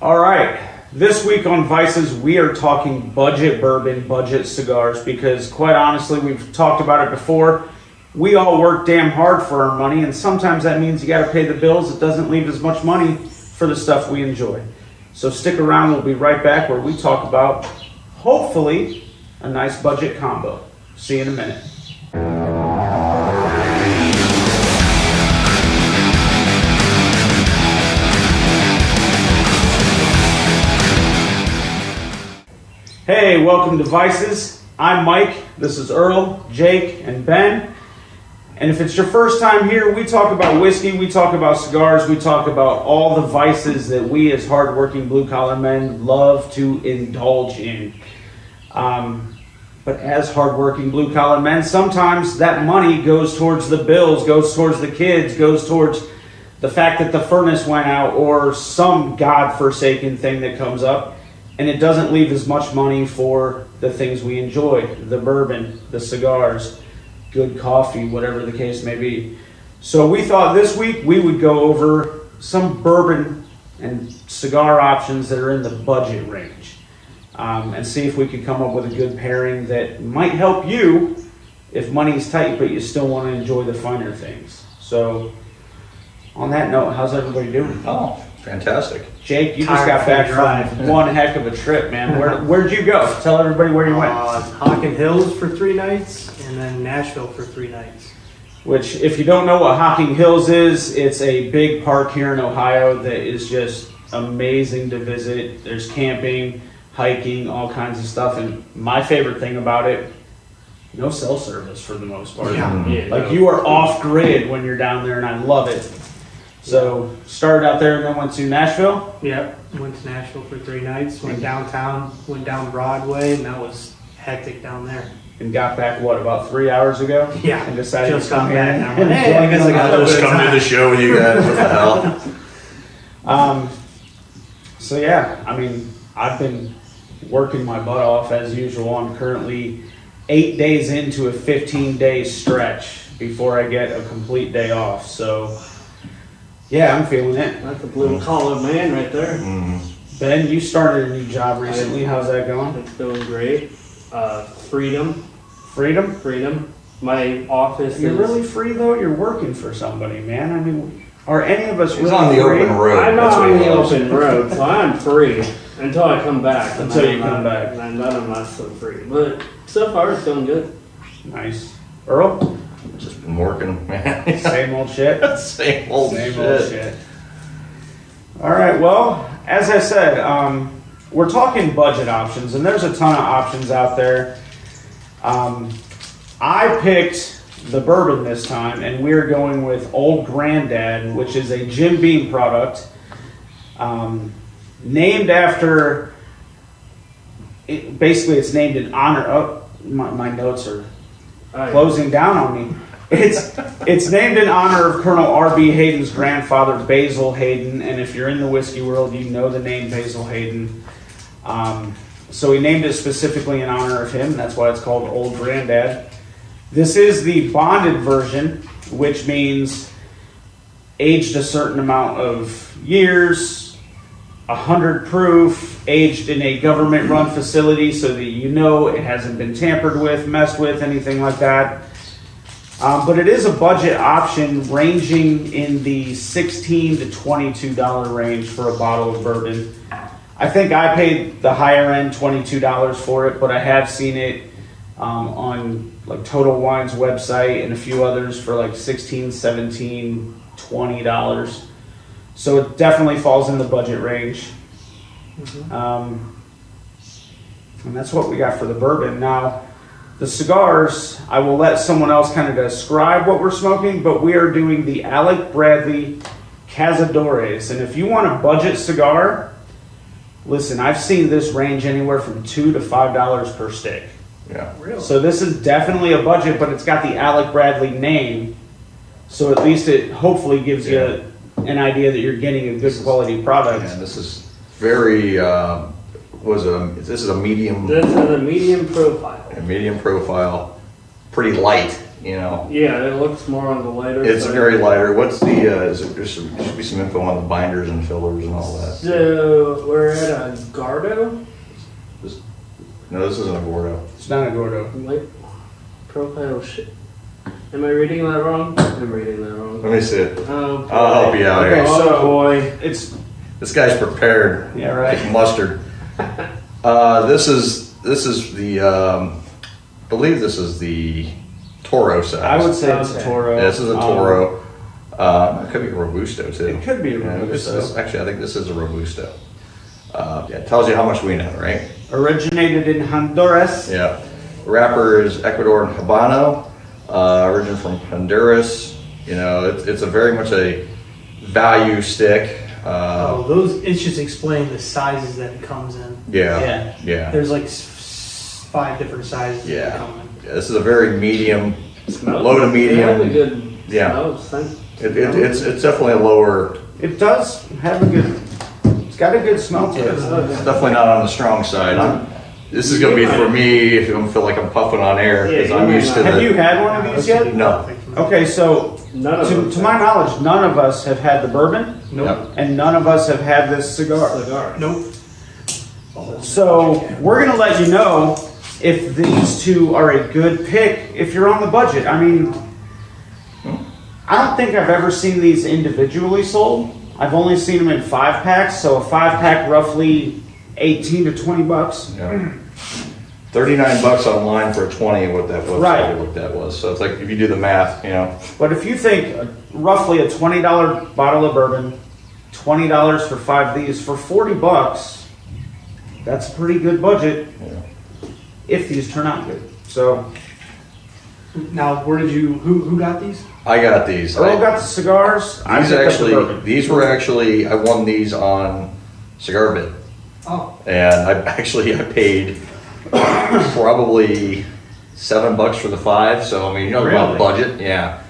All right, this week on Vices, we are talking budget bourbon, budget cigars, because quite honestly, we've talked about it before. We all work damn hard for our money, and sometimes that means you got to pay the bills. It doesn't leave as much money for the stuff we enjoy. So stick around, we'll be right back where we talk about, hopefully, a nice budget combo. See you in a minute. Hey, welcome to Vices. I'm Mike, this is Earl, Jake, and Ben. And if it's your first time here, we talk about whiskey, we talk about cigars, we talk about all the vices that we as hardworking blue-collar men love to indulge in. But as hardworking blue-collar men, sometimes that money goes towards the bills, goes towards the kids, goes towards the fact that the furnace went out or some godforsaken thing that comes up. And it doesn't leave as much money for the things we enjoy, the bourbon, the cigars, good coffee, whatever the case may be. So we thought this week we would go over some bourbon and cigar options that are in the budget range and see if we could come up with a good pairing that might help you if money's tight but you still want to enjoy the finer things. So on that note, how's everybody doing? Oh, fantastic. Jake, you just got back from one heck of a trip, man. Where'd you go? Tell everybody where you went. Hocking Hills for 3 nights, and then Nashville for 3 nights. Which, if you don't know what Hocking Hills is, it's a big park here in Ohio that is just amazing to visit. There's camping, hiking, all kinds of stuff. And my favorite thing about it, no cell service for the most part. You are off grid when you're down there, and I love it. So started out there and then went to Nashville? Yep, went to Nashville for 3 nights, went downtown, went down Broadway, and that was hectic down there. And got back, what, about 3 hours ago? Yeah, and decided just to come got back. in. Hey, I guess I got I'll just come do the show with you guys. What the hell? So yeah, I mean, I've been working my butt off as usual. I'm currently 8 days into a 15-day stretch before I get a complete day off. So yeah, I'm feeling it. That's a blue-collar man right there. Mm-hmm. Ben, you started a new job recently. How's that going? It's going great. Freedom. My office You're is... really free though? You're working for somebody, man. I mean, are any of us He's really on the free? open road. I'm That's not what on he the loves. open road, so I'm free until I come back. Until you come back. And then I'm not so free. But so far, it's going good. Nice. Earl? Just been working, man. Same old shit? Same old shit. All right, well, as I said, we're talking budget options, and there's a ton of options out there. I picked the bourbon this time, and we're going with Old Granddad, which is a Jim Beam product, named after, basically it's named in honor of, my notes are closing down on me. It's named in honor of Colonel R.B. Hayden's grandfather, Basil Hayden, and if you're in the whiskey world, you know the name Basil Hayden. So he named it specifically in honor of him. That's why it's called Old Granddad. This is the bonded version, which means aged a certain amount of years, 100 proof, aged in a government-run facility so that you know it hasn't been tampered with, messed with, anything like that. But it is a budget option ranging in the $16 to $22 range for a bottle of bourbon. I think I paid the higher end $22 for it, but I have seen it on like Total Wine's website and a few others for like $16, $17, $20. So it definitely falls in the budget range. And that's what we got for the bourbon. Now, the cigars, I will let someone else kind of describe what we're smoking, but we are doing the Alec Bradley Cazandores. And if you want a budget cigar, listen, I've seen this range anywhere from $2 to $5 per stick. Yeah. Really? So this is definitely a budget, but it's got the Alec Bradley name. So at least it hopefully gives you an idea that you're getting a good quality product. And this is very, this is a medium. This is a medium profile. A medium profile, pretty light. you know. Yeah, it looks more on the lighter It's side. very lighter. What's the, there should be some info on the binders and fillers and all that. So we're at a Gardo. No, this isn't a Gordo. It's not a Gordo. Light profile shit. Am I reading that wrong? I'm reading that wrong. Let me see it. Oh, boy. I'll help you out Okay, here. Oh so- boy. It's This guy's prepared. Yeah, right. Like mustard. This is the, I believe this is the Toro size. I would say it's a Okay. Toro. Yeah, this is a Toro. It could be a Robusto too. It could be a Yeah, Robusto. actually, I think this is a Robusto. Yeah, it tells you how much we know, right? Originated in Honduras. Yeah. Wrapper is Ecuador and Habano. Origin from Honduras. You know, it's a very much a value stick. Oh, those, it's just explaining the sizes that it comes in. Yeah. There's like 5 different sizes that Yeah. come in. Yeah, this is a very medium, Smells- low to medium. It has a good Yeah. smell, scent. It's definitely a lower. It does have a good. It's got a good smell to it. It's definitely not on the strong side. This is gonna be for me if I feel like I'm puffing on air because Yeah, I'm used to Have you the. had one of these yet? No. Okay, so None of them. to my knowledge, none of us have had the bourbon, Nope. and none of us have had this cigar. Cigar. Nope. So we're gonna let you know if these two are a good pick if you're on the budget. I mean, I don't think I've ever seen these individually sold. I've only seen them in 5-packs, so a 5-pack roughly 18 to 20 bucks. Yeah. $39 online for a 20. What that was. Right. What that was. So it's like if you do the math, you know. But if you think roughly a $20 bottle of bourbon, $20 for 5 of these, for 40 bucks, that's a pretty good budget Yeah. if these turn out good. So Now, where did you, who got these? I got these. Earl got the cigars. I picked up the bourbon. These were actually I won these on Cigar Bit. Oh, And I paid probably $7 for the 5. So I mean, you know about Really? budget, yeah.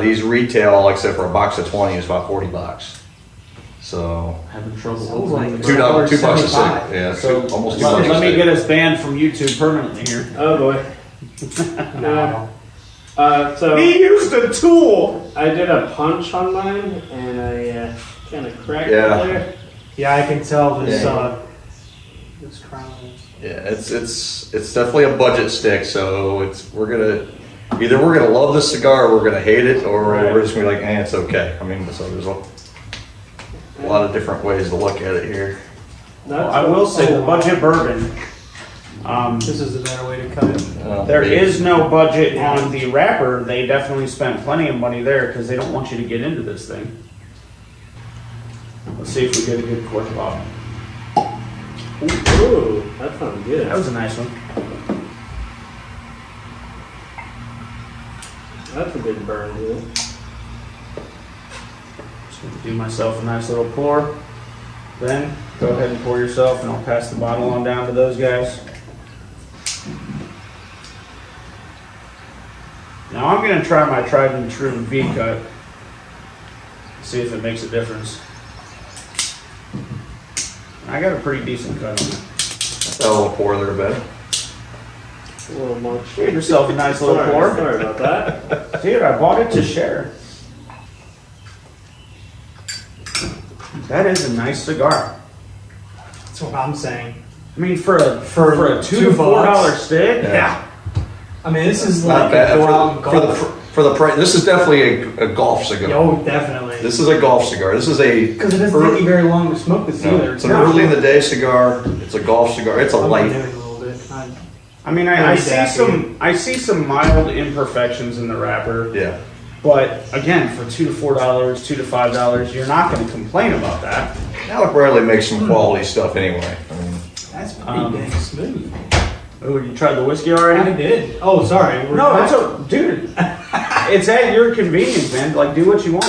These retail, like I said, for a box of 20 is about $40. So Having trouble Sounds opening like the $2, door. $2 a stick. $2.75. Yeah, So almost $2 let a me stick. get us banned from YouTube permanently here. Oh boy. no. So He used a tool. I did a punch on mine and I kind of cracked Yeah. it there. Yeah, I can tell this, Yeah. this crown is. Yeah, it's definitely a budget stick. So we're gonna love this cigar, or we're gonna hate it, or Right. we're just gonna be like, it's okay. I mean, so there's a lot of different ways to look at it here. Well, I will say the budget bourbon. This is a better way to cut it. There is no budget on the wrapper. They definitely spent plenty of money there because they don't want you to get into this thing. Let's see if we get a good cork pop. Ooh, that sounds good. That was a nice one. That's a big burn, dude. Just gonna do myself a nice little pour. Then go ahead and pour yourself, and I'll pass the bottle on down to those guys. Now I'm gonna try my tried and true V cut. See if it makes a difference. I got a pretty decent cut on it. Got a little pour there, Ben. A little much. Give yourself a nice little Sorry, pour. sorry about that. Dude, I bought it to share. That is a nice cigar. That's what I'm saying. I mean, for a For $2 to $2 $4 stick. Yeah. I mean, this is Not like bad go out and for the golf. for the price. This is definitely a golf cigar. Oh, definitely. This is a golf cigar. This is a Because it doesn't take you very long to smoke this no, either. it's an early in the day cigar. It's a golf cigar. It's a I'm light. doing a little bit. I mean, I see some mild imperfections in the wrapper, Yeah. but again, for $2 to $4, $2 to $5, you're not going to complain about that. Alec Bradley makes some quality stuff anyway. I mean, That's pretty dang smooth. Oh, you tried the whiskey I already? did. Oh, sorry. We're No, back. dude. It's at your convenience, man. Like, do what you want.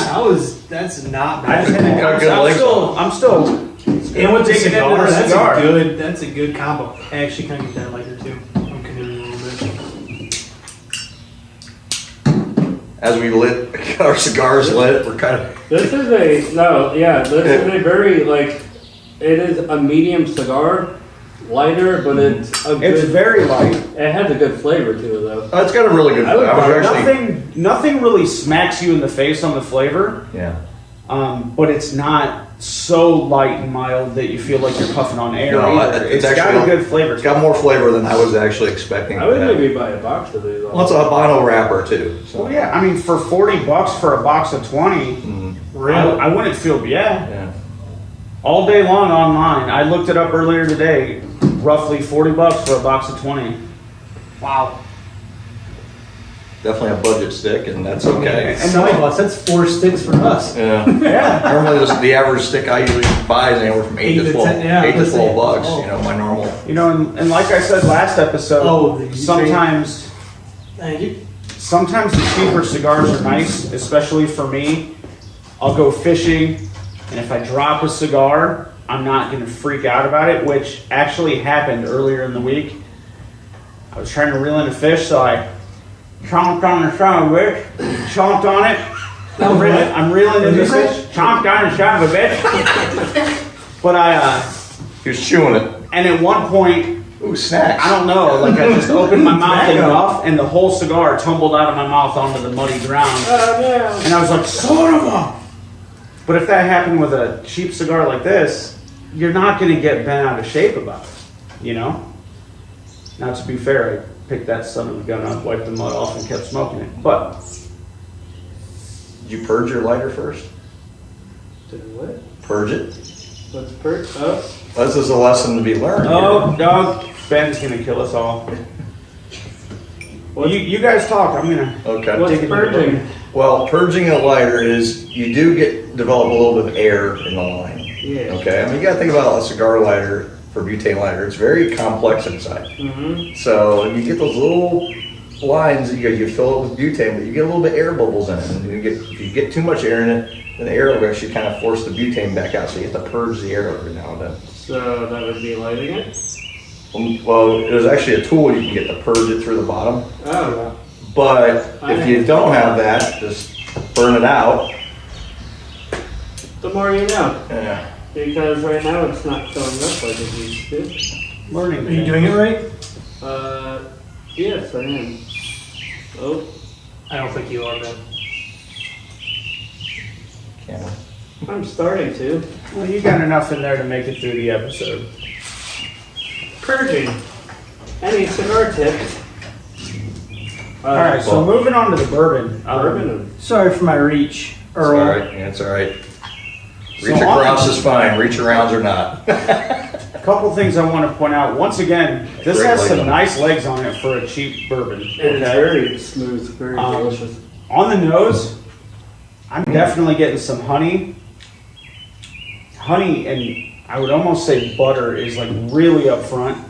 That's not I just bad. got good legs I'm still. And with the digging into cigar, the cigar. that's a good combo. I actually kind of get that lighter too. I'm canoeing a little bit. as we lit our cigars lit, we're kind of This is a, no, yeah, this is a very, like, it is a medium cigar, lighter, but it's a It's good. very light. It has a good flavor to it, though. It's got a really good flavor. I was actually, Nothing really smacks you in the face on the flavor, yeah. but it's not so light and mild that you feel like you're puffing on air. No, either. it's It's got actually- a good flavor. It's got more flavor than I was actually expecting. I would to have. maybe buy a box of these. Well, it's a Habano wrapper too. So. Well, yeah, I mean, for $40 for a box of 20, I wouldn't feel, Yeah. all day long online. I looked it up earlier today, roughly $40 for a box of 20. Wow. Definitely a budget stick, and that's okay. And Some of us, that's 4 sticks for us. Yeah. Yeah. Normally, the average stick I usually buy is anywhere from 8 to 12, 10, yeah, 8 to let's 12 say. bucks. Oh. You know, my normal. You know, and like I said last episode, the sometimes Thank you. sometimes the cheaper cigars are nice, especially for me. I'll go fishing, and if I drop a cigar, I'm not going to freak out about it, which actually happened earlier in the week. I was trying to reel in a fish, so I chomped on the son of a bitch, chomped on it. I'm reeling in the fish, chomped on the son of a bitch. But He was chewing it. and at one point, Ooh, snacks. I don't know, like I just opened my mouth enough, and the whole cigar tumbled out of my mouth onto the muddy ground. Oh, no. And I was like, son of a... But if that happened with a cheap cigar like this, you're not going to get bent out of shape about it, you know? Now, to be fair, I picked that son of a gun up, wiped the mud off, and kept smoking it. But Did you purge your lighter first? Did what? Purge it. What's perk? Oh. This is a lesson to be learned. oh, dog, Ben's going to kill us all. What's, You guys talk. I'm going to Okay. what's dig into the purging? book. Well, purging a lighter is you do develop a little bit of air in the line. Yeah. Okay. I mean, you got to think about a cigar lighter for butane lighter. It's very complex inside. Mm-hmm. So you get those little lines that you fill it with butane, but you get a little bit of air bubbles in it. And if you get too much air in it, then the air will actually kind of force the butane back out. So you have to purge the air every now and then. So that would be lighting it? Well, there's actually a tool you can get to purge it through the bottom. Oh. But if you don't have that, just burn it out. The more you know. Yeah. Because right now it's not filling up like it used to. Learning. Are you doing it right? Yes, I am. Oh. I don't think you are, man. Camera. I'm starting to. Well, you got enough in there to make it through the episode. Purging. Any cigar tips? All right, so moving on to the bourbon. Bourbon. Sorry for my reach, It's Earl. all right. Yeah, it's all right. So Reach across is fine. Reach arounds are not. A couple things I want to point out. Once again, this Great has legs some on it. nice legs on it for a cheap bourbon. And it's very smooth, very delicious. On the nose, I'm definitely getting some honey. Honey, and I would almost say butter is like really up front.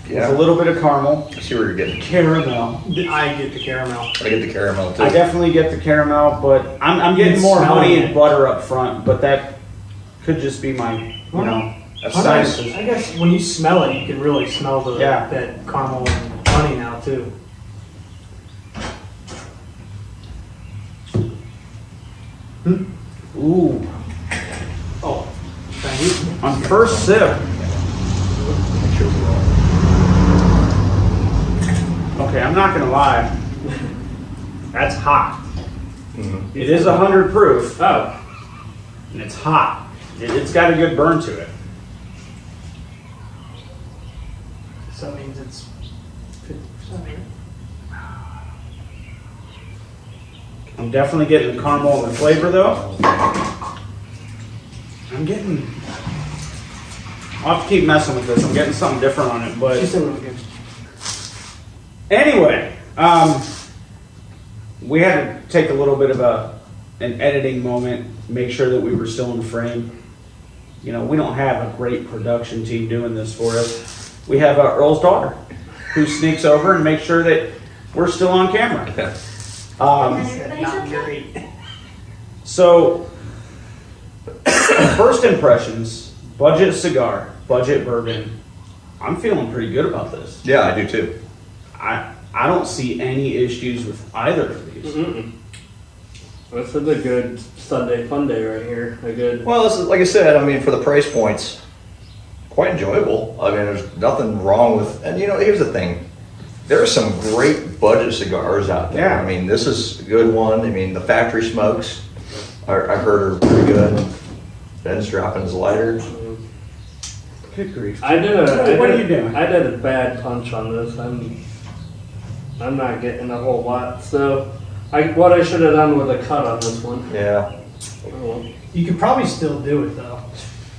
With a Yeah. little bit of caramel. I see where you're getting. Caramel. I get the caramel. I get the caramel too. I definitely get the caramel, but I'm getting It's more smelling honey it. and butter up front, but that could just be my, you know, That's Honey, nice. I guess when you smell it, you can really smell the Yeah. that caramel and honey now too. ooh. Oh, thank you. On first sip, okay, I'm not gonna lie. That's hot. Mhm. It is 100 proof, Oh. and it's hot. It's got a good burn to it. So that means it's 50%, right? I'm definitely getting the caramel and the flavor though. I'm getting. I'll have to keep messing with this. I'm getting something different on it, but She said really good. anyway, we had to take a little bit of an editing moment, make sure that we were still in frame. You know, we don't have a great production team doing this for us. We have Earl's daughter, who sneaks over and makes sure that we're still on camera. Not great. So, first impressions, budget cigar, budget bourbon. I'm feeling pretty good about this. Yeah, I do too. I don't see any issues with either of these. Mm-mm. This is a good Sunday fun day right here. A good. Well, this is, like I said, I mean, for the price points, quite enjoyable. I mean, there's nothing wrong with, and here's the thing. There are some great budget cigars out there. Yeah. I mean, this is a good one. I mean, the factory smokes, I've heard are pretty good. Ben's dropping his lighter. Good grief. What are you doing? I did a bad punch on this. I'm not getting a whole lot. So, what I should have done with a cut on this one. Yeah. You could probably still do it though.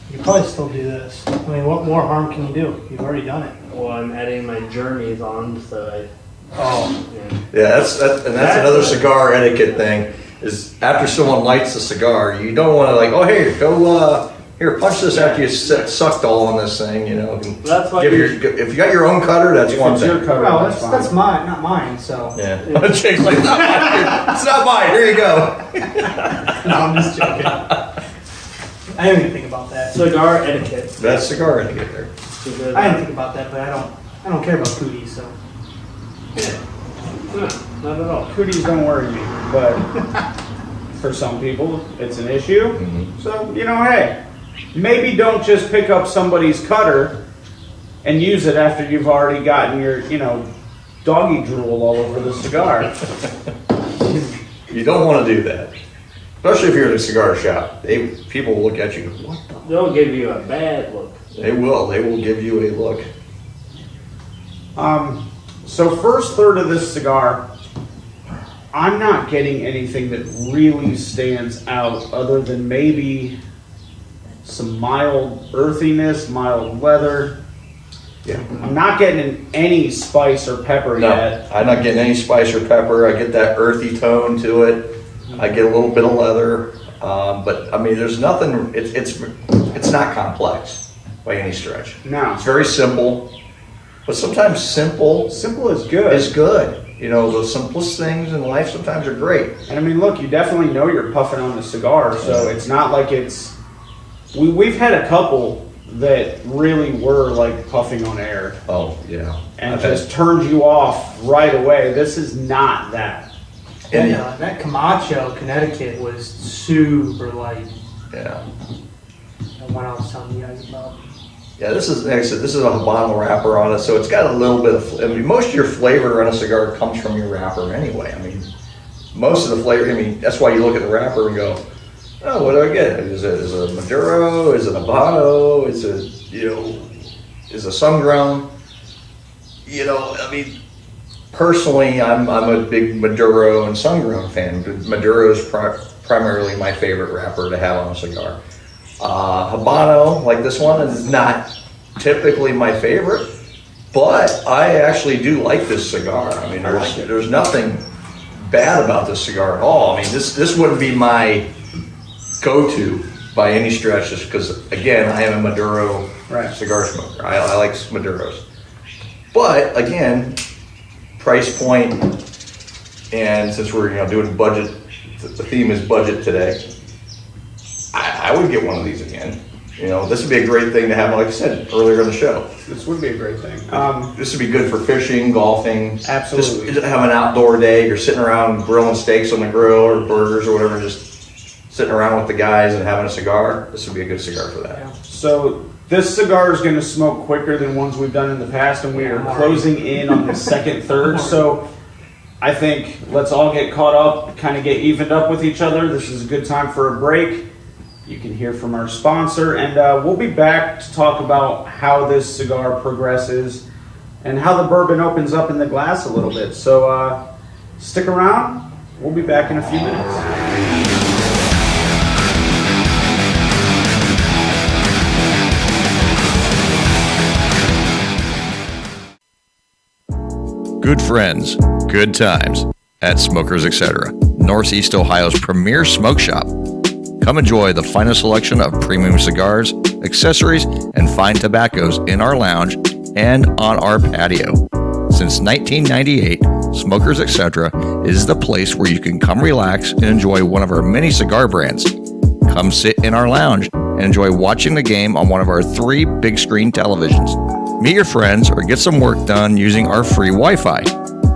You could probably still do this. I mean, what more harm can you do? You've already done it. Well, I'm adding my journeys on, so Oh. Yeah, that's another cigar etiquette thing. Is after someone lights a cigar, you don't want to like, oh hey, go here, punch this after you sucked all on this thing. That's why. If you got your own cutter, that's If one it's thing. your cutter, Well, that's fine. that's mine, not mine. So. Yeah. Jake's like, it's not mine. Here you go. No, I'm just joking. I didn't even think about that. Cigar etiquette. That's cigar etiquette there. I didn't think about that, but I don't care about cooties, so. No, not at all. Cooties don't worry me, but for some people, it's an issue. Mhm. So, hey, maybe don't just pick up somebody's cutter and use it after you've already gotten your, doggy drool all over the cigar. You don't want to do that, especially if you're at a cigar shop. People will look at you. What the? They'll give you a bad look. They will. They will give you a look. So first third of this cigar, I'm not getting anything that really stands out other than maybe some mild earthiness, mild leather. Yeah. I'm not getting any spice or pepper No, yet. I'm not getting any spice or pepper. I get that earthy tone to it. I get a little bit of leather, but I mean, there's nothing. It's not complex by any stretch. No. It's very simple, but sometimes simple Simple is good. is good. The simplest things in life sometimes are great. And I mean, look, you definitely know you're puffing on the cigar, so it's not like it's. We've had a couple that really were like puffing on air Oh yeah, and just turned you off right away. This is not that. And, That Camacho, Connecticut was super light. yeah. The one I was telling you guys about. Yeah, this is like I said, this is a Habano wrapper on it, so it's got a little bit of. I mean, most of your flavor on a cigar comes from your wrapper anyway. I mean, most of the flavor. I mean, that's why you look at the wrapper and go, "Oh, what do I get? Is it a Maduro? Is it a Habano? Is it is a sun-grown?" I mean, personally, I'm a big Maduro and sun-grown fan. Maduro is primarily my favorite wrapper to have on a cigar. Habano, like this one, is not typically my favorite, but I actually do like this cigar. I mean, there's nothing bad about this cigar at all. I mean, this wouldn't be my go-to by any stretch, just because, again, I am a Maduro cigar smoker. I like Maduros. But, again, price point, and since we're doing budget, the theme is budget today, I would get one of these again. This would be a great thing to have, like I said earlier in the show. This would be a great thing. This would be good for fishing, golfing. Absolutely. Just have an outdoor day. You're sitting around grilling steaks on the grill or burgers or whatever, just sitting around with the guys and having a cigar. This would be a good cigar for that. So this cigar is going to smoke quicker than ones we've done in the past, and we are closing in on the second third. So I think let's all get caught up, kind of get evened up with each other. This is a good time for a break. You can hear from our sponsor, and we'll be back to talk about how this cigar progresses and how the bourbon opens up in the glass a little bit. So stick around. We'll be back in a few minutes. Good friends, good times at Smokers Etc., Northeast Ohio's premier smoke shop. Come enjoy the finest selection of premium cigars, accessories, and fine tobaccos in our lounge and on our patio. Since 1998, Smokers Etc. is the place where you can come relax and enjoy one of our many cigar brands. Come sit in our lounge and enjoy watching the game on one of our 3 big screen televisions. Meet your friends or get some work done using our free Wi-Fi.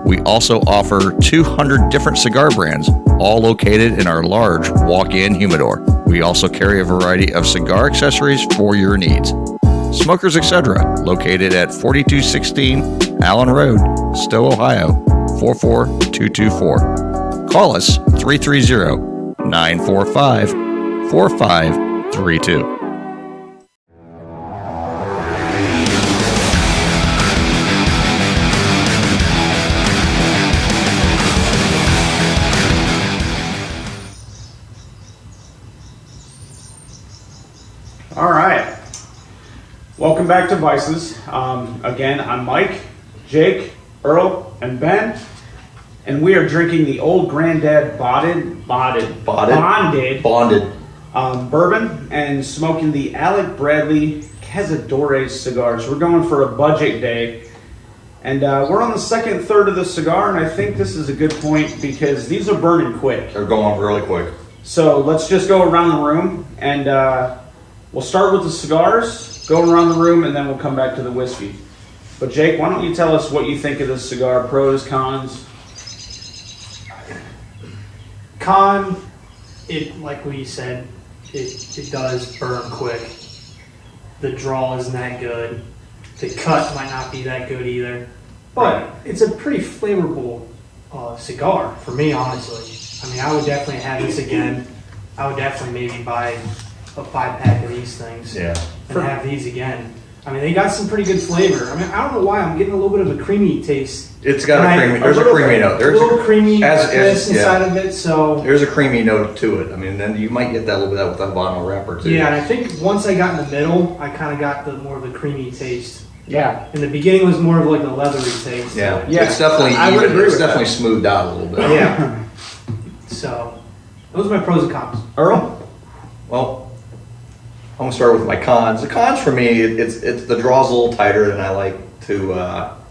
We also offer 200 different cigar brands, all located in our large walk-in humidor. We also carry a variety of cigar accessories for your needs. Smokers Etc., located at 4216 Allen Road, Stowe, Ohio, 44224. Call us 330-945-4532. All right. Welcome back to Vices. Again, I'm Mike, Jake, Earl, and Ben, and we are drinking the Old Granddad bonded bourbon and smoking the Alec Bradley Cazandores cigars. We're going for a budget day, and we're on the second third of the cigar, and I think this is a good point because these are burning quick. They're going really quick. So let's just go around the room, and we'll start with the cigars, go around the room, and then we'll come back to the whiskey. But Jake, why don't you tell us what you think of this cigar? Pros, cons? Con, like we said, it does burn quick. The draw isn't that good. The cut might not be that good either. But it's a pretty flavorful cigar for me, honestly. I mean, I would definitely have this again. I would definitely maybe buy a 5-pack of these things and have these again. I mean, they got some pretty good flavor. I mean, I don't know why I'm getting a little bit of a creamy taste. It's got a creamy. There's a creamy note. There's a little creaminess inside of it. So there's a creamy note to it. I mean, then you might get that little bit with that vinyl wrapper too. Yeah, and I think once I got in the middle, I kind of got the more of the creamy taste. Yeah. In the beginning, was more of like the leathery taste. Yeah. Yeah. It's definitely I would agree it's with definitely that. smoothed out a little bit. Yeah. So those are my pros and cons. Earl? Well, I'm gonna start with my cons. The cons for me, it's the draw's a little tighter than I like to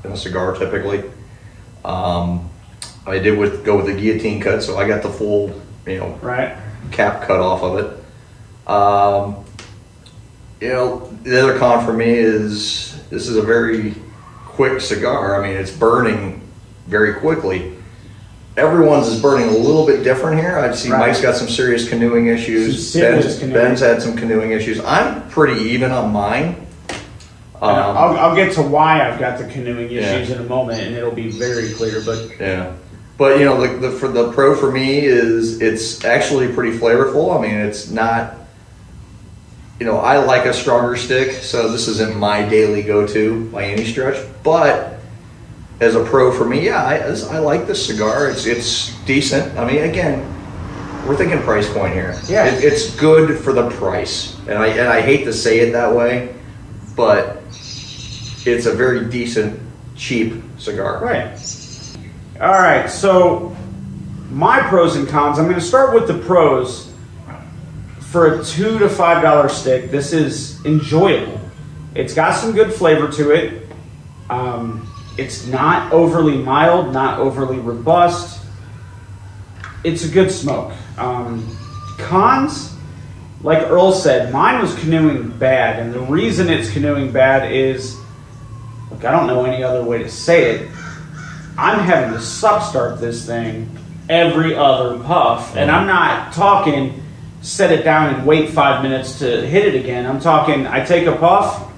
in a cigar typically. I did go with the guillotine cut, so I got the full, cap cut off of it. The other con for me is this is a very quick cigar. I mean, it's burning very quickly. Everyone's is burning a little bit different here. I see Mike's got some serious canoeing issues. Ben's had some canoeing issues. I'm pretty even on mine. I'll get to why I've got the canoeing issues in a moment, and it'll be very clear. But for the pro for me is it's actually pretty flavorful. I mean, it's not. I like a stronger stick, so this isn't my daily go-to by any stretch. But as a pro for me, I like this cigar. It's decent. I mean, again, we're thinking price point here. Yeah, it's good for the price, and I hate to say it that way, but it's a very decent, cheap cigar. Right. All right. So my pros and cons. I'm going to start with the pros. For a $2 to $5 stick, this is enjoyable. It's got some good flavor to it. It's not overly mild, not overly robust. It's a good smoke. Cons, like Earl said, mine was canoeing bad, and the reason it's canoeing bad is, look, I don't know any other way to say it. I'm having to suck start this thing every other puff, and I'm not talking set it down and wait 5 minutes to hit it again. I'm talking, I take a puff,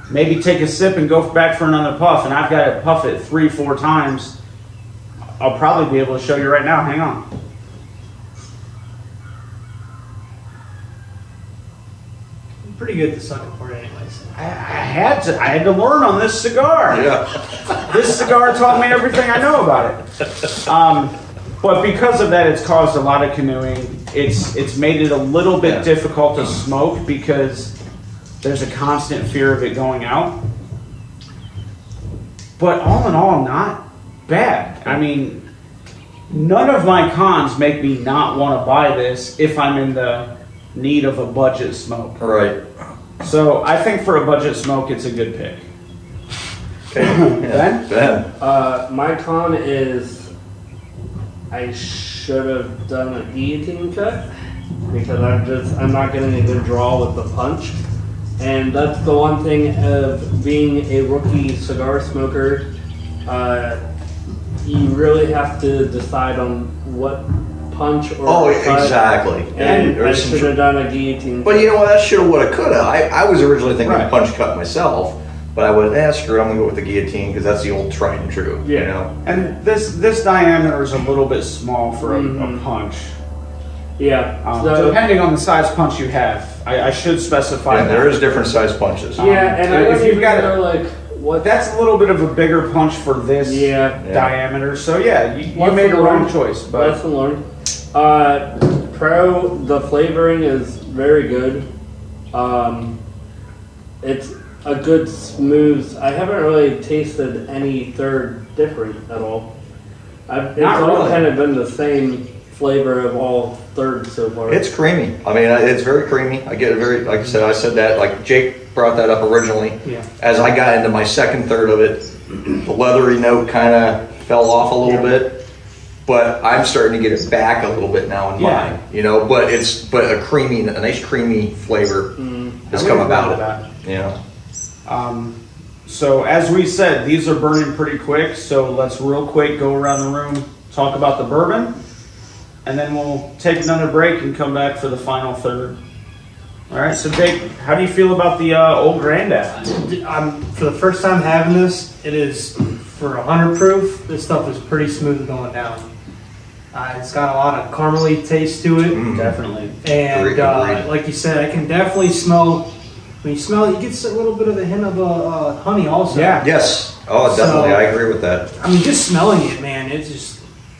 maybe take a sip and go back for another puff, and I've got to puff it 3-4 times. I'll probably be able to show you right now. Hang on. Pretty good to suck apart anyways. I had to learn on this cigar. Yeah. This cigar taught me everything I know about it. But because of that, it's caused a lot of canoeing. It's made it a little bit difficult to smoke because there's a constant fear of it going out. But all in all, not bad. I mean, none of my cons make me not want to buy this if I'm in the need of a budget smoke. Right. So I think for a budget smoke, it's a good pick. Okay. Ben? My con is I should have done a guillotine cut because I'm not getting a good draw with the punch. And that's the one thing of being a rookie cigar smoker. You really have to decide on what punch or Oh, a cut, exactly. And I There's some should have done a guillotine. But you know what? That should have, woulda, coulda. I was originally thinking Right. punch cut myself, but I went, screw it, I'm gonna go with the guillotine because that's the old tried and true. Yeah. You know? And this diameter is a little bit small for a punch. Yeah. So depending on the size punch you have, I should specify Yeah, that. there is different size punches. yeah, and I if don't you've even got know like what. That's a little bit of a bigger punch for this Yeah. diameter. So yeah, you Lesson made a wrong learned. choice. But Lesson learned. The flavoring is very good. It's a good smooth. I haven't really tasted any third different at all. It's Not all really. kind of been the same flavor of all thirds so far. It's creamy. I mean, it's very creamy. I get it very, like I said that, like Jake brought that up originally. Yeah. As I got into my second third of it, the leathery note kind of fell off a little bit, but I'm starting to get it back a little bit now in Yeah. mine, you know, but a nice creamy flavor has I come would about agree it, with you know. So as we said, these are burning pretty quick. So let's real quick go around the room, talk about the bourbon, and then we'll take another break and come back for the final third. All right. So Jake, how do you feel about the Old Granddad? For the first time having this, it is for 100 proof. This stuff is pretty smooth going down. It's got a lot of caramely taste to it, Definitely. and Agreed. like you said, I can definitely smell. When you smell it, you get a little bit of a hint of honey also. Yeah. Yes. Oh, definitely. So- I agree with that. I mean, just smelling it, man, it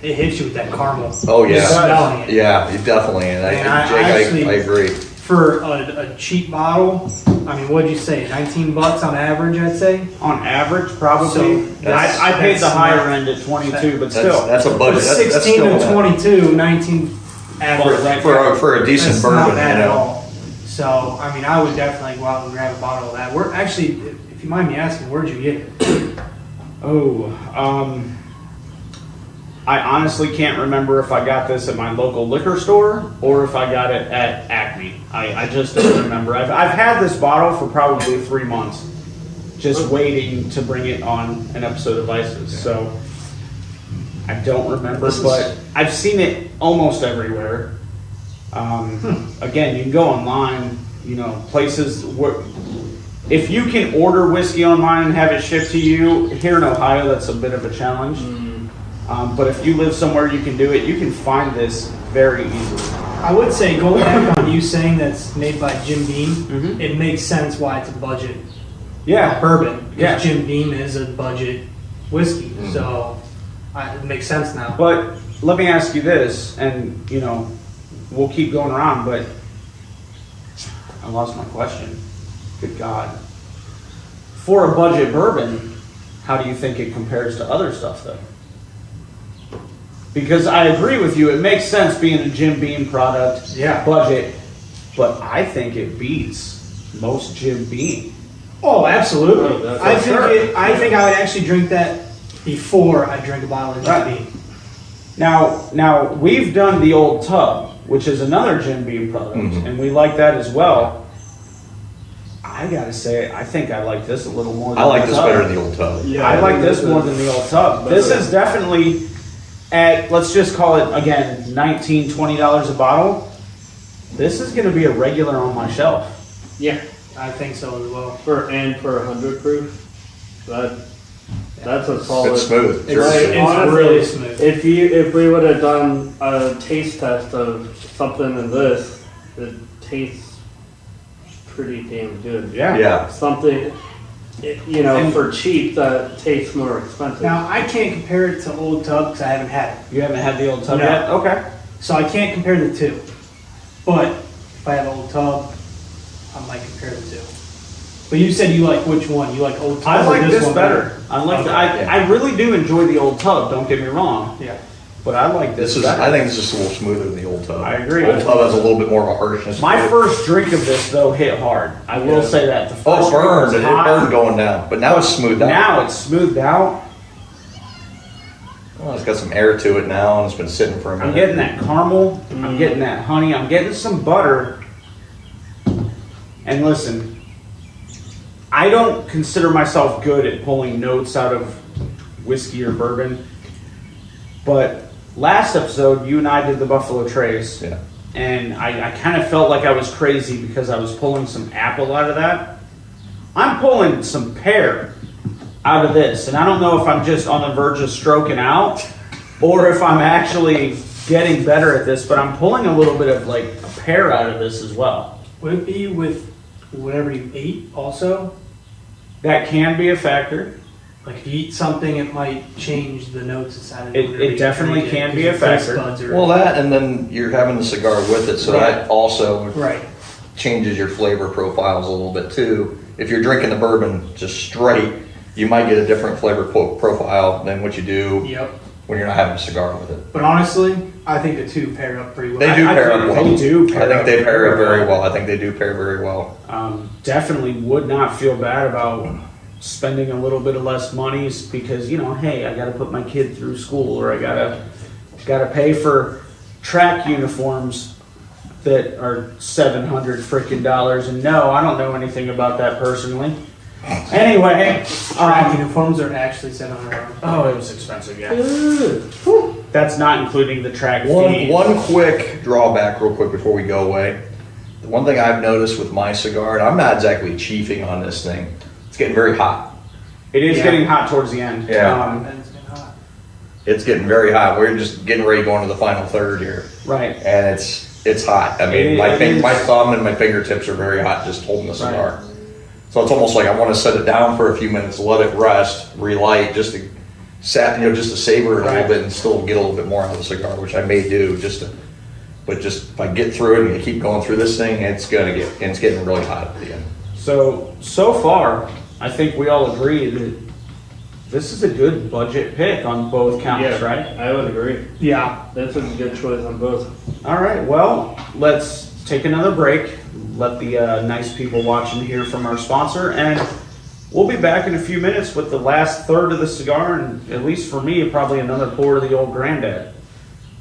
hits you with that caramel. Oh, yeah. Just smelling it. Yeah, you definitely. And Man, Jake, I agree. For a cheap bottle, I mean, what'd you say? $19 on average, I'd say. On average, probably. So that's- I paid the that's higher not- end at 22, but still. That's a But budget. That's 16 still to 22, 19 average. for a decent That's bourbon, not bad you at know. all. So, I mean, I would definitely go out and grab a bottle of that. We're actually, if you mind me asking, where'd you get it? I honestly can't remember if I got this at my local liquor store or if I got it at Acme. I just don't remember. I've had this bottle for probably 3 months, just waiting to bring it on an episode of Vices. So I don't remember, but I've seen it almost everywhere. Again, you can go online, you know, places where if you can order whiskey online and have it shipped to you, here in Ohio, that's a bit of a challenge. But if you live somewhere you can do it, you can find this very easily. I would say, going back on you saying that's made by Jim Beam, it makes sense why it's a budget bourbon. Because Yeah. Jim Beam is a budget whiskey. So it makes sense now. But let me ask you this, and you know, we'll keep going around, but I lost my question. Good God. For a budget bourbon, how do you think it compares to other stuff though? Because I agree with you, it makes sense being a Jim Beam product, Yeah. budget, but I think it beats most Jim Beam. Oh, absolutely. Oh, that's I for think sure. I think I would actually drink that before I drink a bottle of Jim Right. Beam. Now we've done the Old Tub, which is another Jim Beam product, and we like that as well. I gotta say, I think I like this a little more than I like the this Tub. better than the Old Tub. Yeah, I like think this more than the Old Tub. This is definitely at, let's just call it again, $19, $20 a bottle. This is gonna be a regular on my shelf. Yeah, I think so as well. for 100 proof. That's a solid. It's smooth. It's, Right, it's honestly, really smooth. If we would have done a taste test of something in this, it tastes pretty damn good. Yeah. Something, for cheap that tastes more expensive. Now, I can't compare it to Old Tub because I haven't had it. You haven't had the Old Tub No. yet? Okay. So I can't compare the two. But if I have Old Tub, I might compare the two. But you said you like which one? You like Old Tub I or like this one better. I like. Okay. I really do enjoy the Old Tub. Don't get me wrong, Yeah. but I like this better. I think this is a little smoother than the OldUb. I agree. Old Tub has a little bit more of a harshness. My to it. first drink of this though hit hard. I will Yeah. say that. The first Oh, it drink burned. was It hot. burned going down, but now it's smoothed out. Now it's smoothed out. Well, it's got some air to it now, and it's been sitting for a minute. I'm getting that caramel. I'm getting that honey. I'm getting some butter. And listen, I don't consider myself good at pulling notes out of whiskey or bourbon, but last episode, you and I did the Buffalo Trace. Yeah. And I kind of felt like I was crazy because I was pulling some apple out of that. I'm pulling some pear out of this. And I don't know if I'm just on the verge of stroking out or if I'm actually getting better at this, but I'm pulling a little bit of like a pear out of this as well. Would it be with whatever you ate also? That can be a factor. Like if you eat something, it might change the notes inside of It definitely can be a factor. Well, that, and then you're having the cigar with it, so that also Right. changes your flavor profiles a little bit too. If you're drinking the bourbon just straight, you might get a different flavor profile than what you do Yep. when you're not having a cigar with it. But honestly, I think the two pair up pretty well. They do pair up well. They do I think they pair up very well. I think they do pair very well. Definitely would not feel bad about spending a little bit of less money because, you know, hey, I got to put my kid through school, or I gotta pay for track uniforms that are $700 freaking dollars. And no, I don't know anything about that personally. Anyway, Track uniforms are actually $700. oh, it was expensive, yeah. That's not including the track fee. One quick drawback real quick before we go away. The one thing I've noticed with my cigar, and I'm not exactly chiefing on this thing, it's getting very hot. It is getting hot towards the end. Yeah. It's getting very hot. We're just getting ready to go into the final third here. Right. And it's hot. I mean, my thumb and my fingertips are very hot just holding the cigar. Right. So it's almost like I want to set it down for a few minutes, let it rest, relight, just to savor it a little bit and still get a little bit more out of the cigar, which I may do but if I get through it and keep going through this thing, it's getting really hot at the end. So far, I think we all agree that this is a good budget pick on both counts, right? I would agree. Yeah. That's a good choice on both. All right, well, let's take another break. Let the nice people watching hear from our sponsor, and we'll be back in a few minutes with the last third of the cigar, and at least for me, probably another pour of the Old Granddad.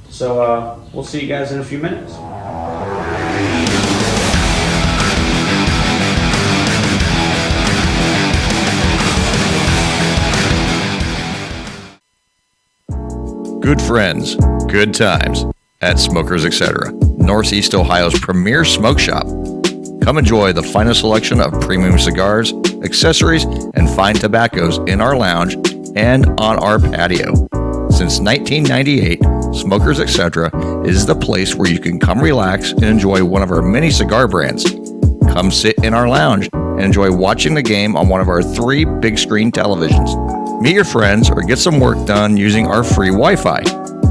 So we'll see you guys in a few minutes. Good friends, good times at Smokers Etc., Northeast Ohio's premier smoke shop. Come enjoy the finest selection of premium cigars, accessories, and fine tobaccos in our lounge and on our patio. Since 1998, Smokers Etc. is the place where you can come relax and enjoy one of our many cigar brands. Come sit in our lounge and enjoy watching the game on one of our 3 big screen televisions. Meet your friends or get some work done using our free Wi-Fi.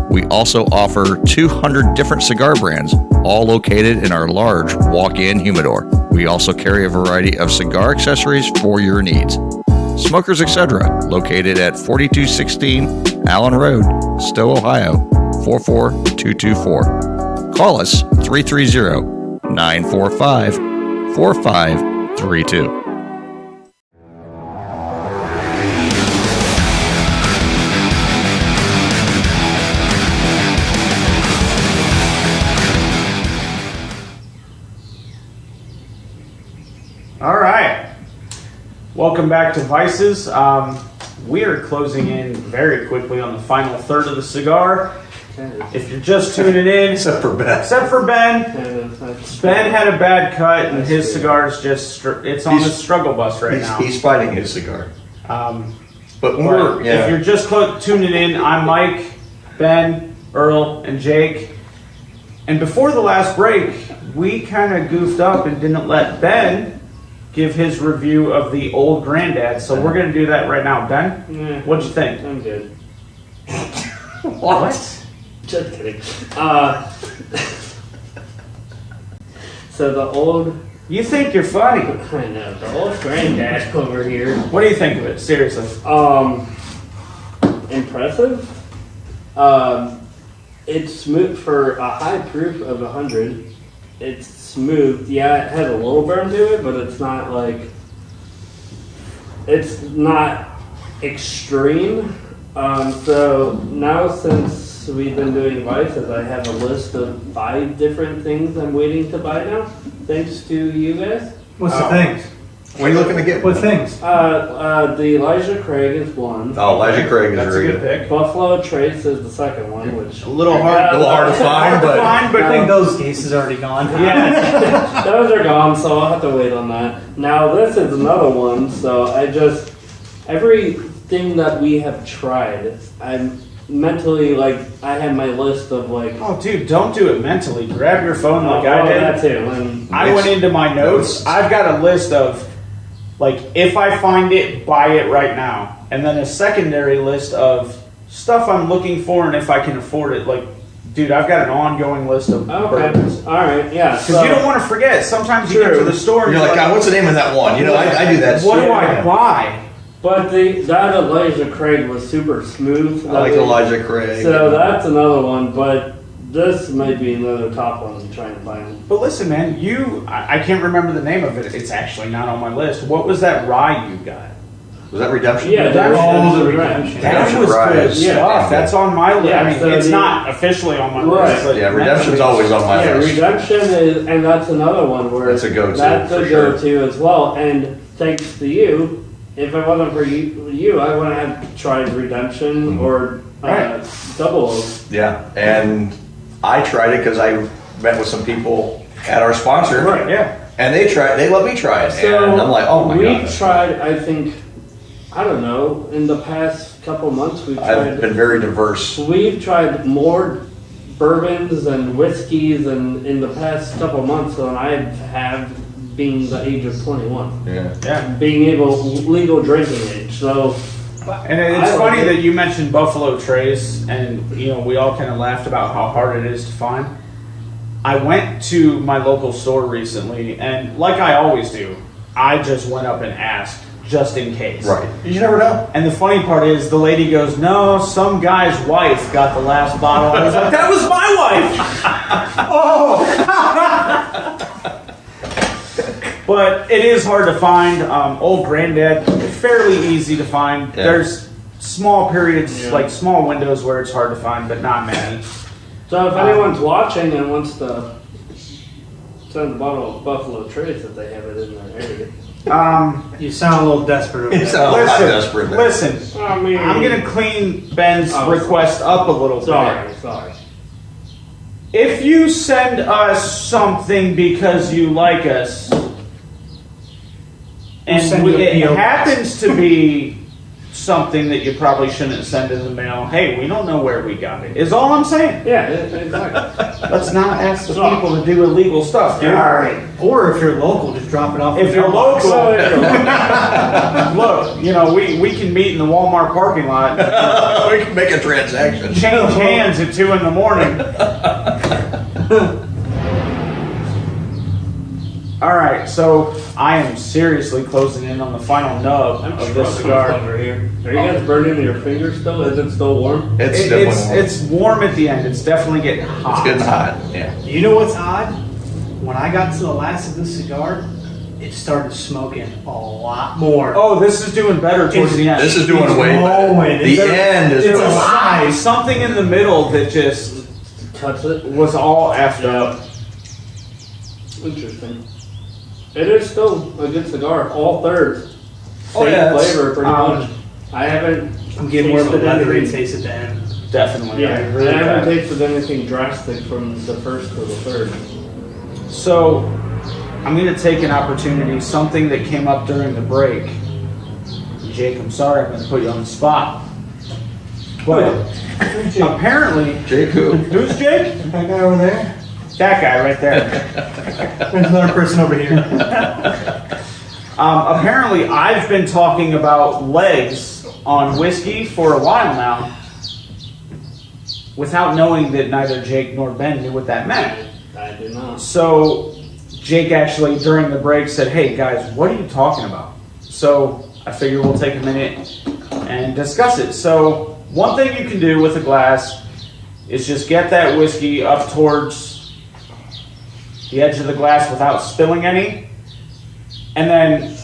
We also offer 200 different cigar brands, all located in our large walk-in humidor. We also carry a variety of cigar accessories for your needs. Smokers Etc., located at 4216 Allen Road, Stowe, Ohio, 44224. Call us 330-945-4532. All right. Welcome back to Vices. We are closing in very quickly on the final third of the cigar. If you're just tuning in, Except for Ben. Ben had a bad cut, and his cigar is it's on the struggle bus right now. He's fighting his cigar. But if you're just tuning in, I'm Mike, Ben, Earl, and Jake. And before the last break, we kind of goofed up and didn't let Ben give his review of the Old Granddad, so we're going to do that right now. Ben, what'd you think? I'm good. What? Just kidding. So the old... You think you're funny. I know, the Old Granddad over here. What do you think of it? Seriously. Impressive. It's smooth for a high proof of 100. It's smooth. Yeah, it has a little burn to it, but it's not like... It's not extreme. So now since we've been doing Vices, I have a list of 5 different things I'm waiting to buy now, thanks to you guys. What's the things? What are you looking to get? What things? The Elijah Craig is one. Oh, Elijah Craig is That's a very good good. pick. Buffalo Trace is the second one, which A little hard. A little hard to find, but I think those cases are already gone. Yeah. those are gone, so I'll have to wait on that. Now this is another one, so everything that we have tried, I'm mentally I had my list of Oh, dude, don't do it mentally. Grab your phone like I did. that too. And I went into my notes. I've got a list of, if I find it, buy it right now. And then a secondary list of stuff I'm looking for and if I can afford it. Dude, I've got an ongoing list of bourbons. All right, yeah. Because you don't want to forget. Sometimes you get to the store and you're like, God, what's the name of that one? I do that. what do I buy? But that Elijah Craig was super smooth. I like Elijah Craig. So that's another one, but this might be another top one I'm trying to find. But listen, man, I can't remember the name of it. It's actually not on my list. What was that rye you got? Was that Redemption? Yeah, that was the Redemption. That was Rye. good Yeah. stuff. That's on my list. Yeah, I mean, so it's not officially on my Right. list. But Yeah, Redemption's always on my Yeah, list. Redemption is, and that's another one where That's a go-to, That's for a sure. go-to as well. And thanks to you, if it wasn't for you, I wouldn't have tried Redemption Mm-hmm. or Right. Double Oak. Yeah, and I tried it because I met with some people at our sponsor, Right. Yeah. and they let me try it, So and I'm like, oh my god. we've tried. I think I don't know. In the past couple months, I've tried. been very diverse. We've tried more bourbons and whiskeys in the past couple months than I have being the age of 21. Yeah. Yeah. Being legal drinking age. So And it's I like funny it. that you mentioned Buffalo Trace, and we all kind of laughed about how hard it is to find. I went to my local store recently, and like I always do, I just went up and asked just in case. Right. You never know. And the funny part is, the lady goes, "No, some guy's wife got the last bottle." I was like, "That was my wife." But it is hard to find. Old Granddad, fairly easy to find. Yeah. There's small periods, Yeah. small windows where it's hard to find, but not many. So if anyone's watching and wants to send a bottle of Buffalo Trace if they have it in their area. You sound a little desperate over You there. sound a lot desperate there. Listen, I mean, I'm gonna clean Ben's Oh, request up a little bit. sorry. If you send us something because you like us, and send you a it P.O. box. happens to be something that you probably shouldn't send in the mail, hey, we don't know where we got it, is all I'm saying. Yeah, exactly. Let's not ask the people to do illegal stuff, dude. Or if you're local, just drop it off. If you're mailbox. local, look, we can meet in the Walmart parking lot, We can make a transaction. change hands at 2 a.m. All right, so I am seriously closing in on the final nub of this cigar. over here. Are you guys burning your fingers still? Is it still warm? It's It's definitely warm at the end. It's definitely getting hot. it's getting hot. Yeah. You know what's odd? When I got to the last of this cigar, it started smoking a lot more. Oh, this is doing better towards the end. This is doing way better. glowing. The end is It's doing alive. Something in the middle that just Cuts it. was all effed up. Interesting. It is still a good cigar. All thirds. Oh, Same yeah, it's- flavor, pretty much. I haven't. I'm getting more of a tasted leathery anything- taste at the end. Definitely. Yeah, I agree I with haven't that. tasted anything drastic from the first to the third. So, I'm going to take an opportunity, something that came up during the break. Jake, I'm sorry, I'm going to put you on the spot. But apparently, Jake who? who's Jake? That guy over there. That guy right there. There's another person over here. Apparently, I've been talking about legs on whiskey for a while now, without knowing that neither Jake nor Ben knew what that meant. I do not. So Jake actually during the break said, "Hey guys, what are you talking about?" So I figure we'll take a minute and discuss it. So one thing you can do with a glass is just get that whiskey up towards the edge of the glass without spilling any, and then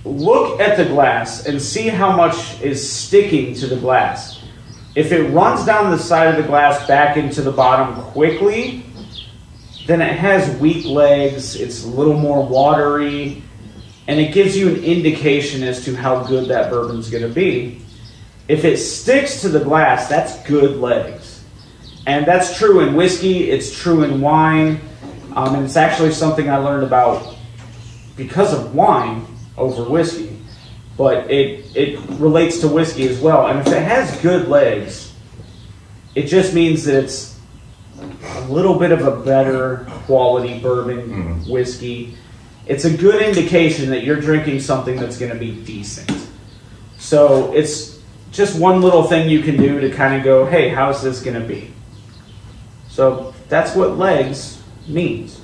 look at the glass and see how much is sticking to the glass. If it runs down the side of the glass back into the bottom quickly, then it has weak legs, it's a little more watery. and it gives you an indication as to how good that bourbon's going to be. If it sticks to the glass, that's good legs. And that's true in whiskey, it's true in wine, and it's actually something I learned about because of wine over whiskey, but it relates to whiskey as well. And if it has good legs, it just means that it's a little bit of a better quality bourbon, whiskey. It's a good indication that you're drinking something that's going to be decent. So it's just one little thing you can do to kind of go, hey, how's this going to be? So that's what legs means.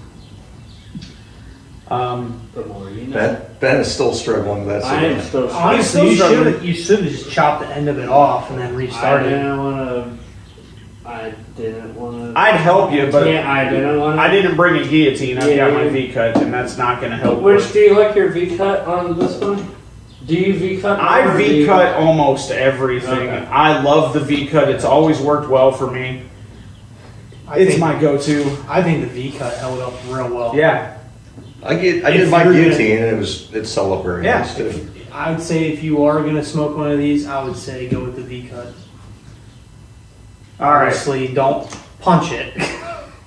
The more you know. Ben is still struggling with that. I am still Honestly, you should have just chopped the end of it off and then I restarted. didn't want to. I'd help you, but I didn't want to. I didn't bring a guillotine. I've got my Yeah. V-cut, and that's not going to help. Which do you like your V cut on this one? Do you V cut? I V-cut almost everything. Okay. I love the V-cut. It's always worked well for me. It's my go-to. I think the V cut held up real well. Yeah. I did If my you're guillotine, and it held up very Yeah. nice too. I would say if you are gonna smoke one of these, I would say go with the V cut. All right. Obviously, don't punch it.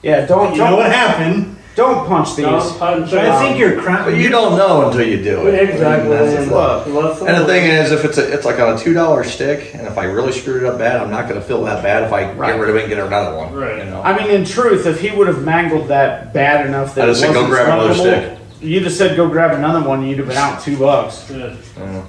Yeah. Don't You know what happened. don't punch these. Don't punch But I think you're crown. But you don't know until you do it. Exactly. That's the And thing. And the thing is, if it's like on a $2 stick, and if I really screwed it up bad, I'm not going to feel that bad if I Right. get rid of it and get another one. Right. You know? I mean, in truth, if he would have mangled that bad enough that I'd it have said, wasn't "Go grab another smokable," stick. you'd have said, "Go grab another one." You'd have been out $2. Yeah.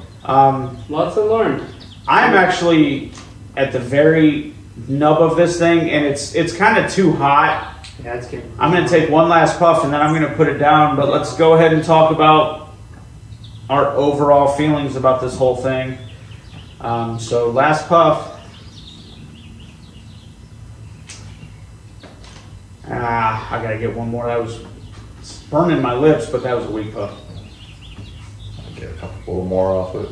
Lots of learned. I'm actually at the very nub of this thing, and it's kind of too hot. Yeah, it's getting. I'm going to take one last puff, and then I'm going to put it down. But let's go ahead and talk about our overall feelings about this whole thing. So last puff. I got to get one more. That was it's burning my lips, but that was a weak puff. Get a little more off it.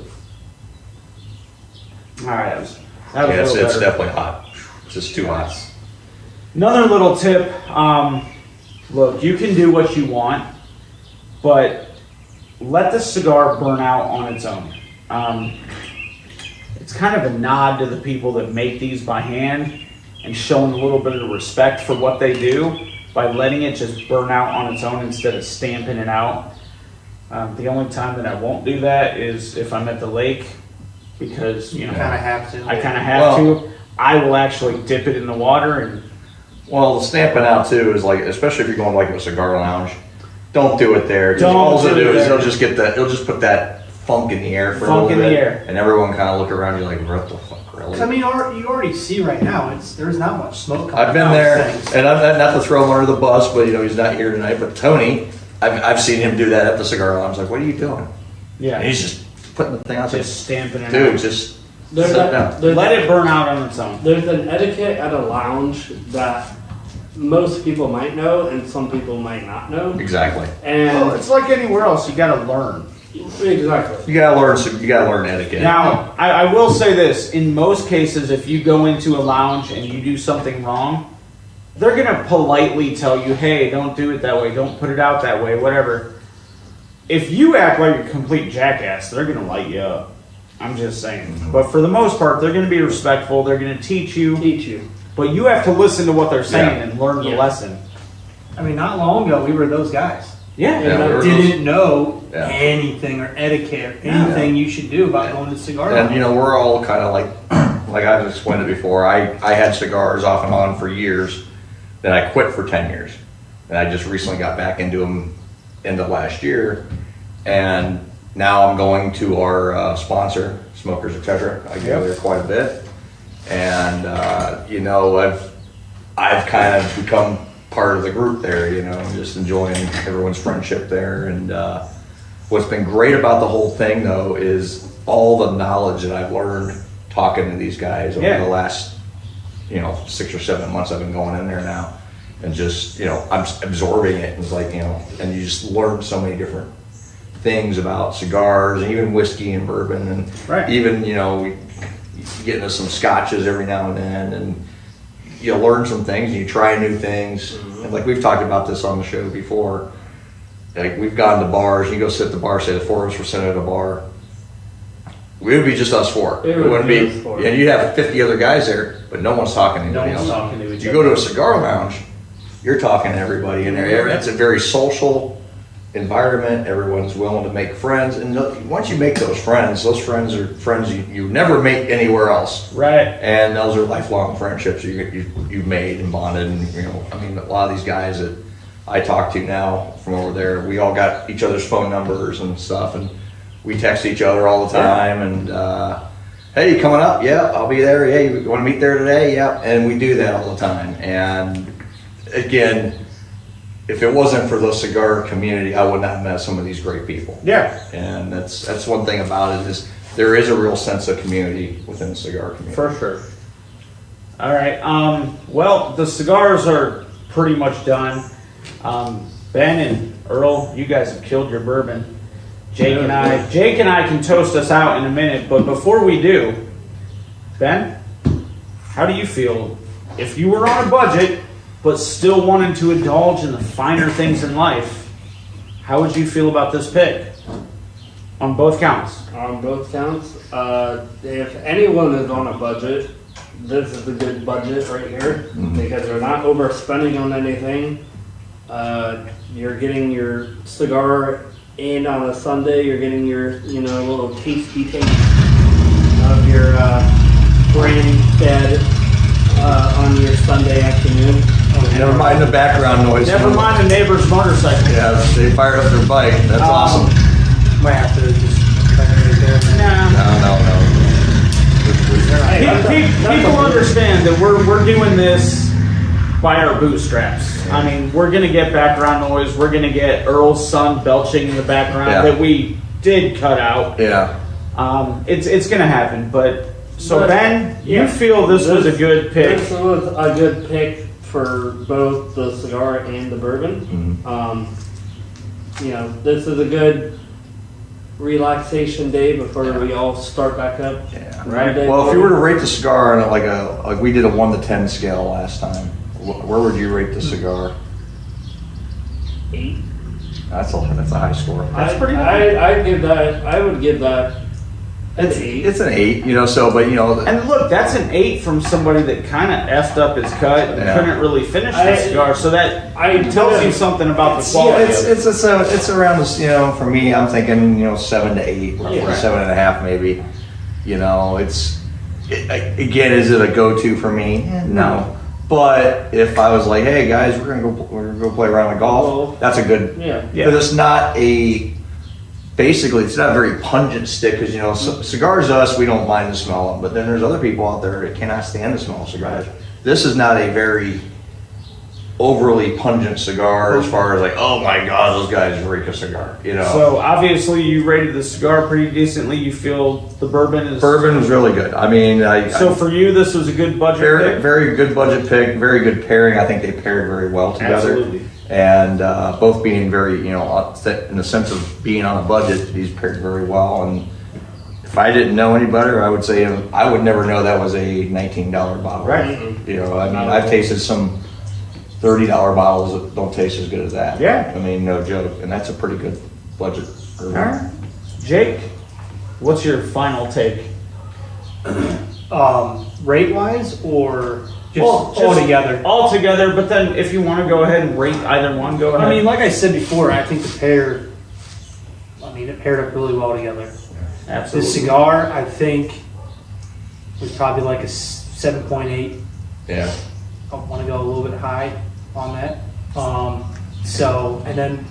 All right, that was Yeah, a little it's better. definitely hot. It's just too hot. Another little tip, look, you can do what you want, but let the cigar burn out on its own. It's kind of a nod to the people that make these by hand and showing a little bit of respect for what they do by letting it just burn out on its own instead of stamping it out. The only time that I won't do that is if I'm at the lake, because, you know, Kind of have to. I kind of have to. I will actually dip it in the water and Well, the stamping out too is like, especially if you're going like a cigar lounge, don't do it there. 'Cause Don't all it'll do do it is there. it'll just put that funk in the air for a Funk little in the bit, air. and everyone kind of look around you like, what the fuck, really? I mean, you already see right now. There's not much smoke. coming I've been out of there, things. and I'm not to throw him under the bus, but you know he's not here tonight. But Tony, I've seen him do that at the cigar lounge. Like, what are you doing? yeah, And he's just putting the thing out there. just stamping it Dude, out. just There's sit down. Let it burn out on its own. There's an etiquette at a lounge that most people might know and some people might not know. Exactly. And Well, it's like anywhere else. You got to learn. exactly. You gotta learn. You gotta learn etiquette. Now, I will say this: in most cases, if you go into a lounge and you do something wrong, they're gonna politely tell you, "Hey, don't do it that way. Don't put it out that way. Whatever." If you act like a complete jackass, they're gonna light you up. I'm just saying. But for the most part, they're gonna be respectful. They're gonna teach you, but you have to listen to what they're saying and learn the Yeah. lesson. I mean, not long ago, we were those guys. Yeah. Yeah, we were- Didn't know Yeah. anything or etiquette or anything you should do about going to cigar And lounge. you know, we're all kind of like I've explained it before. I had cigars off and on for years. Then I quit for 10 years, and I just recently got back into them end of last year. And now I'm going to our sponsor, Smokers, etc. I go there quite a bit, and you know, I've kind of become part of the group there. You know, just enjoying everyone's friendship there. And what's been great about the whole thing, though, is all the knowledge that I've learned talking to these guys over the last 6 or 7 months I've been going in there now, and just I'm absorbing it. And it's like and you just learn so many different things about cigars and even whiskey and bourbon, and even we get into some scotches every now and then, and you learn some things and you try new things. And like we've talked about this on the show before, like we've gone to bars, you go sit at the bar, say the four of us were sitting at a bar. We would be just us four. It wouldn't be us four. And you'd have 50 other guys there, but no one's talking to anybody else. talking to each You other. go to a cigar lounge, you're talking to everybody in there. That's a very social environment. Everyone's willing to make friends, and once you make those friends are friends you never make anywhere else. Right. And those are lifelong friendships you've made and bonded. And I mean, a lot of these guys that I talk to now from over there, we all got each other's phone numbers and stuff, and we text each other all the time. And hey, you coming up? Yeah, I'll be there. Yeah, you want to meet there today? Yeah, and we do that all the time. And again, if it wasn't for the cigar community, I would not have met some of these great people. Yeah. And that's one thing about it is there is a real sense of community within the cigar community. For sure. All right. Well, the cigars are pretty much done. Ben and Earl, you guys have killed your bourbon. Jake and I can toast us out in a minute, but before we do, Ben, how do you feel if you were on a budget but still wanted to indulge in the finer things in life? How would you feel about this pick on both counts? On both counts, if anyone is on a budget, this is a good budget right here because they're not overspending on anything. You're getting your cigar in on a Sunday. You're getting your little tasty taste of your granddad on your Sunday afternoon. Never mind the background noise. Never mind the neighbor's motorcycle. Yeah, they fired up their bike. That's awesome. Might have to just cut it right there. No. People understand that we're doing this by our bootstraps. I mean, we're gonna get background noise. We're gonna get Earl's son belching in the background that we did cut out. Yeah. It's gonna happen. But Ben, you feel this was a good pick? This was a good pick for both the cigar and the bourbon. This is a good relaxation day before we all start back up. Yeah. Monday Well, if you were to morning. rate the cigar on like we did a 1 to 10 scale last time, where would you rate the cigar? 8. That's a high score. That's pretty good. I would give that an 8. It's an 8, And look, that's an 8 from somebody that kind of effed up his cut and couldn't really finish the cigar. So that tells you something about the quality. It's around this. For me, I'm thinking 7 to 8, or 7.5 maybe. Again, is it a go-to for me? No. But if I was like, hey guys, we're gonna go play around with golf, that's a good. Yeah. But it's not basically, it's not a very pungent stick because cigars to us, we don't mind the smell of them, but then there's other people out there that cannot stand the smell of cigars. This is not a very overly pungent cigar as far as like, oh my god, those guys reek a cigar. So obviously you rated the cigar pretty decently. You feel the bourbon is... Bourbon was really good. I mean, for you, this was a good budget very, pick? very good budget pick, very good pairing. I think they paired very well together. Absolutely. And both being very, in the sense of being on a budget, these paired very well. And if I didn't know any better, I would say I would never know that was a $19 bottle. Right. I've tasted some $30 bottles that don't taste as good as that. Yeah. I mean, no joke. And that's a pretty good budget. All right. Jake, what's your final take? Rate wise or just all together? All together, but then if you want to go ahead and rate either one, go ahead. I mean, like I said before, I think it paired up really well together. Absolutely. The cigar, I think, was probably like a 7.8. Yeah. I want to go a little bit high on that. And then,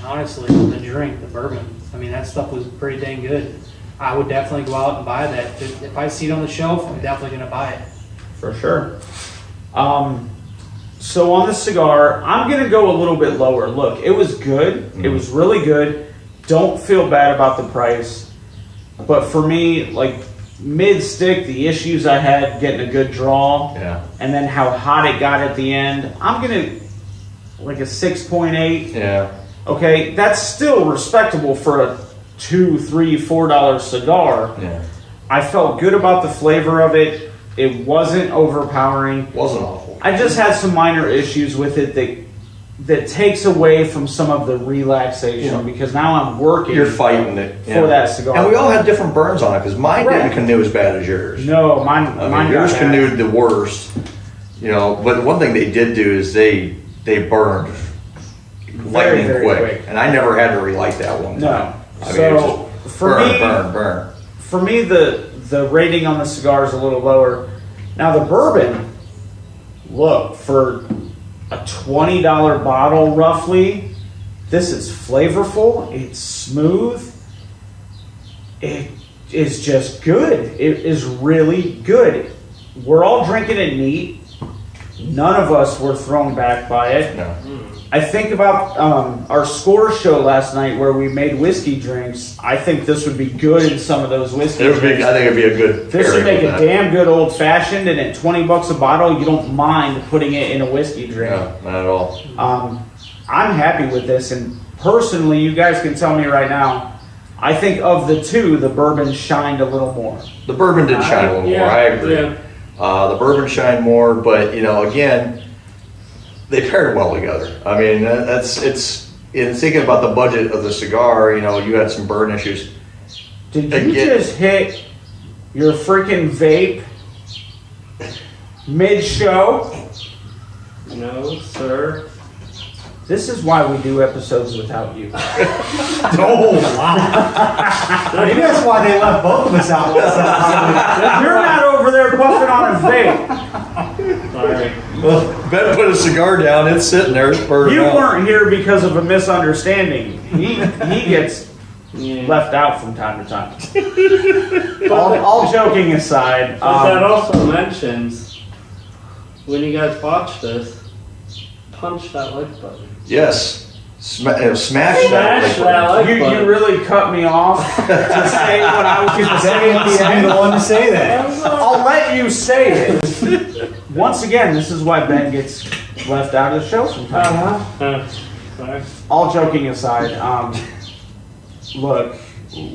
honestly, the drink, the bourbon, that stuff was pretty dang good. I would definitely go out and buy that. If I see it on the shelf, I'm definitely going to buy it. For sure. So on the cigar, I'm going to go a little bit lower. Look, it was good. Mm-hmm. It was really good. Don't feel bad about the price. But for me, like mid-stick, the issues I had getting a good draw, and then how hot it got at the end, I'm going to like a 6.8. Yeah. Okay, that's still respectable for a $2, $3, $4 cigar. Yeah. I felt good about the flavor of it. It wasn't overpowering. Wasn't awful. I just had some minor issues with it that that takes away from some of the relaxation because now I'm working. You're fighting it for that cigar. And we all had different burns on it because mine didn't canoe as bad as yours. No, mine yours got canoed the worst. You know, but one thing they did do is they burned lightning very quick, and I never had to relight that one. No, I mean, it was just burn. For me, the rating on the cigar is a little lower. Now the bourbon, look, for a $20 bottle roughly, this is flavorful, it's smooth, it is just good. It is really good. We're all drinking it neat. None of us were thrown back by it. No. I think about our score show last night where we made whiskey drinks. I think this would be good in some of those whiskey drinks. I think it'd be a good. This would make a damn good old fashioned, and at $20 a bottle, you don't mind putting it in a whiskey drink. No, not at all. I'm happy with this, and personally, you guys can tell me right now, I think of the two, the bourbon shined a little more. The bourbon did shine a little more. I agree. Yeah. The bourbon shined more, but again, they paired well together. I mean, it's in thinking about the budget of the cigar. You had some burn issues. Did you just hit your freaking vape mid-show? No, sir. This is why we do episodes without you. Oh, wow. Maybe that's why they left both of us out. You're not over there puffing on a vape. Sorry. Well, Ben put a cigar down. It's sitting there. It's burning You out. weren't here because of a misunderstanding. He gets left out from time to time. all joking aside, But that also mentions, when you guys watch this, punch that like button. Yes. Smash Smash that. that like you button. really cut me off to say what I was going to say at the I'm end. the one to say that. I'll let you say it. Once again, this is why Ben gets left out of the show sometimes. Sorry. All joking aside, look,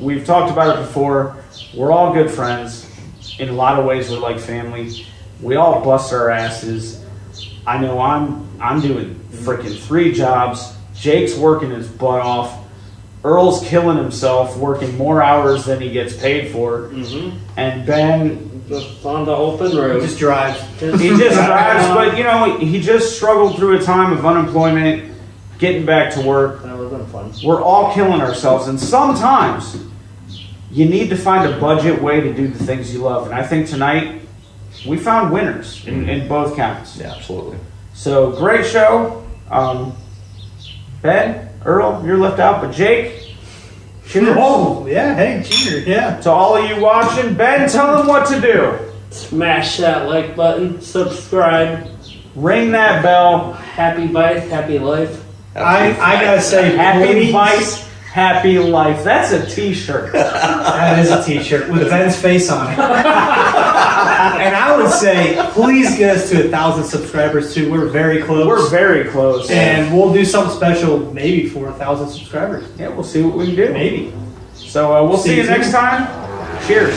we've talked about it before. We're all good friends. In a lot of ways, we're like family. We all bust our asses. I know I'm doing freaking 3 jobs. Jake's working his butt off. Earl's killing himself, working more hours than he gets paid for. Mm-hmm. And Ben, Just on the open road. Just drives. he just drives, but he just struggled through a time of unemployment, getting back to work. That wasn't fun. We're all killing ourselves, and sometimes you need to find a budget way to do the things you love. And I think tonight we found winners in both counts. Yeah, absolutely. So great show. Ben, Earl, you're left out, but Jake, cheers. Oh, yeah. Hey, cheers. Yeah. To all of you watching, Ben, tell them what to do. Smash that like button. Subscribe. Ring that bell. Happy bite. Happy life. I gotta say, Happy please- Vice, happy life. That's a t-shirt. That is a t-shirt with Ben's face on it. And I would say, please get us to 1,000 subscribers too. We're very close. We're very close. And we'll do something special maybe for 1,000 subscribers. Yeah, we'll see what we can do. Maybe. So we'll see you Stay tuned. next time. Cheers.